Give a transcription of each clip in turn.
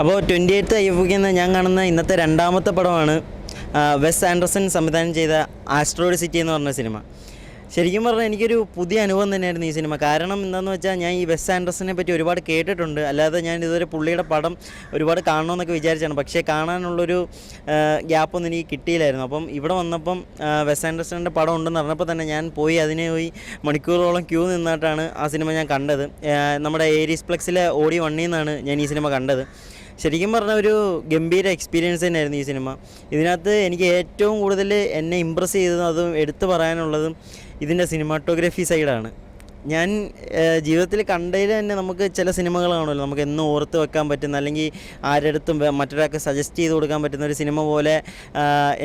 അപ്പോൾ 28th IFFK എന്ന ഞാൻ കാണുന്ന ഇന്നത്തെ രണ്ടാമത്തെ പടമാണ് വെസ് ആൻഡർസൺ സംവിധാനം ചെയ്ത ആസ്ട്രോയിഡ് സിറ്റി എന്ന് പറഞ്ഞ സിനിമ. ശരിക്കും പറഞ്ഞാൽ എനിക്കൊരു പുതിയ അനുഭവം തന്നെയായിരുന്നു ഈ സിനിമ. കാരണം എന്താണെന്ന് വെച്ചാൽ ഞാൻ ഈ വെസ് ആൻഡർസനെ പറ്റി ഒരുപാട് കേട്ടിട്ടുണ്ട്, അല്ലാതെ ഞാൻ ഇതുവരെ പുള്ളിയുടെ പടം ഒരുപാട് കാണണമെന്നൊക്കെ വിചാരിച്ചാണ്. പക്ഷേ കാണാനുള്ളൊരു ഗ്യാപ്പൊന്നും എനിക്ക് കിട്ടിയില്ലായിരുന്നു. അപ്പം ഇവിടെ വന്നപ്പം വെസ് ആൻഡർസൻ്റെ പടം ഉണ്ടെന്ന് പറഞ്ഞപ്പോൾ തന്നെ ഞാൻ പോയി മണിക്കൂറോളം ക്യൂ നിന്നിട്ടാണ് ആ സിനിമ ഞാൻ കണ്ടത്. നമ്മുടെ ഏരീസ് പ്ലക്സിലെ ഓടി വണ്ണിൽ നിന്നാണ് ഞാൻ ഈ സിനിമ കണ്ടത്. ശരിക്കും പറഞ്ഞാൽ ഒരു ഗംഭീര എക്സ്പീരിയൻസ് തന്നെയായിരുന്നു ഈ സിനിമ. ഇതിനകത്ത് എനിക്ക് ഏറ്റവും കൂടുതൽ എന്നെ ഇമ്പ്രസ് ചെയ്തതും അതും എടുത്തു പറയാനുള്ളതും ഇതിൻ്റെ സിനിമാറ്റോഗ്രഫി സൈഡാണ്. ഞാൻ ജീവിതത്തിൽ കണ്ടതിൽ തന്നെ നമുക്ക് ചില സിനിമകൾ കാണുമല്ലോ, നമുക്ക് എന്നും ഓർത്ത് വെക്കാൻ പറ്റുന്ന, അല്ലെങ്കിൽ ആരെടുത്തും മറ്റൊരാൾക്ക് സജസ്റ്റ് ചെയ്ത് കൊടുക്കാൻ പറ്റുന്ന ഒരു സിനിമ പോലെ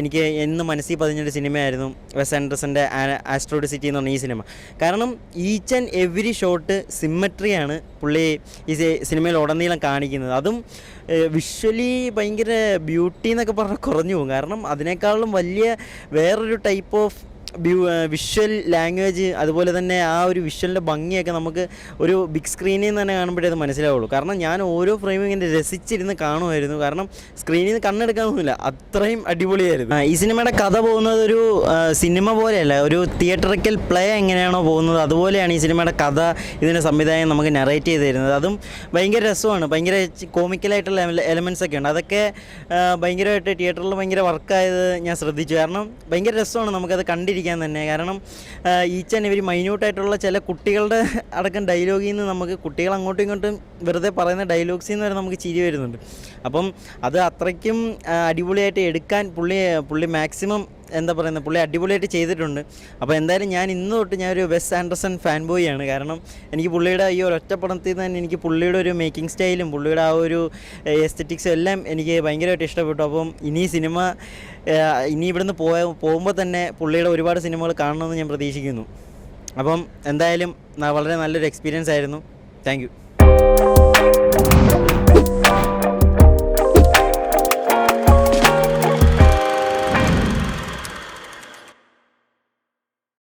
എനിക്ക് എന്നും മനസ്സിൽ പതിഞ്ഞൊരു സിനിമയായിരുന്നു വെസ് ആൻഡർസൻ്റെ ആസ്ട്രോയിഡ് സിറ്റി എന്ന് പറഞ്ഞ ഈ സിനിമ. കാരണം ഈച്ച് ആൻഡ് എവരി ഷോട്ട് സിമ്മട്രിയാണ് പുള്ളി ഈ സിനിമയിൽ ഉടനീളം കാണിക്കുന്നത്. അതും വിഷ്വലി ഭയങ്കര ബ്യൂട്ടി എന്നൊക്കെ പറഞ്ഞാൽ കുറഞ്ഞു പോകും. കാരണം അതിനേക്കാളും വലിയ വേറൊരു ടൈപ്പ് ഓഫ് വിഷ്വൽ ലാംഗ്വേജ്, അതുപോലെ തന്നെ ആ ഒരു വിഷ്വലിൻ്റെ ഭംഗിയൊക്കെ നമുക്ക് ഒരു ബിഗ് സ്ക്രീനിൽ നിന്ന് തന്നെ കാണുമ്പോഴേ അത് മനസ്സിലാവുള്ളൂ. കാരണം ഞാൻ ഓരോ ഫ്രെയിമും ഇങ്ങനെ രസിച്ചിരുന്ന് കാണുമായിരുന്നു. കാരണം സ്ക്രീനിൽ നിന്ന് കണ്ണെടുക്കാനൊന്നുമില്ല, അത്രയും അടിപൊളിയായിരുന്നു. ഈ സിനിമയുടെ കഥ പോകുന്നത് ഒരു സിനിമ പോലെയല്ല, ഒരു തിയേറ്ററിക്കൽ പ്ലേ എങ്ങനെയാണോ പോകുന്നത് അതുപോലെയാണ് ഈ സിനിമയുടെ കഥ ഇതിൻ്റെ സംവിധാനം നമുക്ക് നറേറ്റ് ചെയ്ത് തരുന്നത്. അതും ഭയങ്കര രസമാണ്. ഭയങ്കര കോമിക്കലായിട്ടുള്ള എലമെൻറ്റ്സ് ഒക്കെ ഉണ്ട്. അതൊക്കെ ഭയങ്കരമായിട്ട് തിയേറ്ററിൽ ഭയങ്കര വർക്കായത് ഞാൻ ശ്രദ്ധിച്ചു. കാരണം ഭയങ്കര രസമാണ് നമുക്കത് കണ്ടിരിക്കാൻ തന്നെ. കാരണം ഈച്ച് ആൻഡ് എവരി മൈന്യൂട്ടായിട്ടുള്ള ചില കുട്ടികളുടെ അടക്കം ഡയലോഗിൽ നിന്ന് നമുക്ക് കുട്ടികൾ അങ്ങോട്ടും ഇങ്ങോട്ടും വെറുതെ പറയുന്ന ഡയലോഗ്സിൽ നിന്ന് വരെ നമുക്ക് ചിരി വരുന്നുണ്ട്. അപ്പം അത് അത്രയ്ക്കും അടിപൊളിയായിട്ട് എടുക്കാൻ പുള്ളി മാക്സിമം പുള്ളി അടിപൊളിയായിട്ട് ചെയ്തിട്ടുണ്ട്. അപ്പോൾ എന്തായാലും ഞാൻ ഇന്ന് തൊട്ട് ഞാനൊരു വെസ് ആൻഡർസൺ ഫാൻ ബോയ് ആണ്. കാരണം എനിക്ക് പുള്ളിയുടെ ഈ ഒരു ഒറ്റപ്പടത്തിൽ തന്നെ എനിക്ക് പുള്ളിയുടെ ഒരു മേക്കിംഗ് സ്റ്റൈലും പുള്ളിയുടെ ആ ഒരു എസ്തെറ്റിക്സും എല്ലാം എനിക്ക് ഭയങ്കരമായിട്ട് ഇഷ്ടപ്പെട്ടു. അപ്പം ഇനി ഇവിടുന്ന് പോകുമ്പോൾ തന്നെ പുള്ളിയുടെ ഒരുപാട് സിനിമകൾ കാണണമെന്ന് ഞാൻ പ്രതീക്ഷിക്കുന്നു. അപ്പം എന്തായാലും വളരെ നല്ലൊരു എക്സ്പീരിയൻസ് ആയിരുന്നു. Thank you.